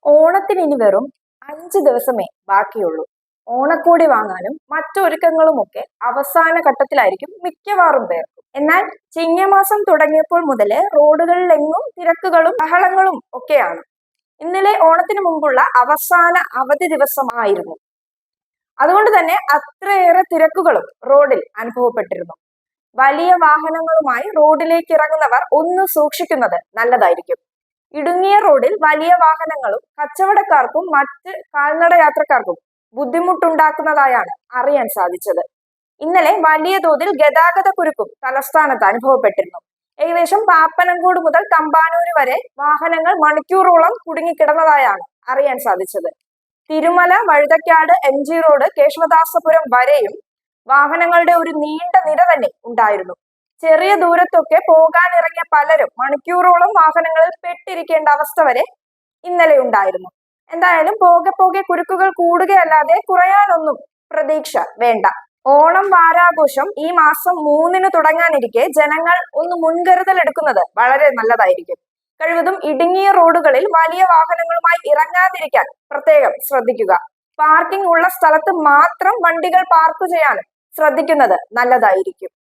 ഓണത്തിന് ഇനി വെറും 5 ദിവസമേ ബാക്കിയുള്ളൂ. ഓണക്കോടി വാങ്ങാനും മറ്റൊരുക്കങ്ങളുമൊക്കെ അവസാന ഘട്ടത്തിലായിരിക്കും മിക്കവാറും പേർക്കും. എന്നാൽ ചിങ്ങമാസം തുടങ്ങിയപ്പോൾ മുതല് റോഡുകളിലെങ്ങും തിരക്കുകളും ബഹളങ്ങളും ഒക്കെയാണ്. ഇന്നലെ ഓണത്തിന് മുമ്പുള്ള അവസാന അവധി ദിവസമായിരുന്നു. അതുകൊണ്ട് തന്നെ അത്രയേറെ തിരക്കുകളും റോഡിൽ അനുഭവപ്പെട്ടിരുന്നു. വലിയ വാഹനങ്ങളുമായി റോഡിലേക്ക് ഇറങ്ങുന്നവർ ഒന്ന് സൂക്ഷിക്കുന്നത് നല്ലതായിരിക്കും. ഇടുങ്ങിയ റോഡിൽ വലിയ വാഹനങ്ങളും കച്ചവടക്കാർക്കും മറ്റ് കാൽനട യാത്രക്കാർക്കും ബുദ്ധിമുട്ടുണ്ടാക്കുന്നതായാണ് അറിയാൻ സാധിച്ചത്. ഇന്നലെ വലിയ തോതിൽ ഗതാഗത കുരുക്കും തലസ്ഥാനത്ത് അനുഭവപ്പെട്ടിരുന്നു. ഏകദേശം പാപ്പനംകോട് മുതൽ തമ്പാനൂര് വരെ വാഹനങ്ങൾ മണിക്കൂറോളം കുടുങ്ങിക്കിടന്നതായാണ് അറിയാൻ സാധിച്ചത്. തിരുമല, വഴുതക്കാട്, MG റോഡ്, കേശവദാസപുരം വരെയും വാഹനങ്ങളുടെ ഒരു നീണ്ട നിര തന്നെ ഉണ്ടായിരുന്നു. ചെറിയ ദൂരത്തൊക്കെ പോകാനിറങ്ങിയ പലരും മണിക്കൂറോളം വാഹനങ്ങളിൽ പെട്ടിരിക്കേണ്ട അവസ്ഥ വരെ ഇന്നലെ ഉണ്ടായിരുന്നു. എന്തായാലും പോകെ പോകെ കുരുക്കുകൾ കൂടുകയല്ലാതെ കുറയാനൊന്നും പ്രതീക്ഷ വേണ്ട. ഓണം വാരാഘോഷം ഈ മാസം 3-ന് തുടങ്ങാനിരിക്കെ ജനങ്ങൾ ഒന്ന് മുൻകരുതൽ എടുക്കുന്നത് വളരെ നല്ലതായിരിക്കും. കഴിവതും ഇടുങ്ങിയ റോഡുകളിൽ വലിയ വാഹനങ്ങളുമായി ഇറങ്ങാതിരിക്കാൻ പ്രത്യേകം ശ്രദ്ധിക്കുക. പാർക്കിംഗ് ഉള്ള സ്ഥലത്ത് മാത്രം വണ്ടികൾ പാർക്ക് ചെയ്യാനും ശ്രദ്ധിക്കുന്നത് നല്ലതായിരിക്കും.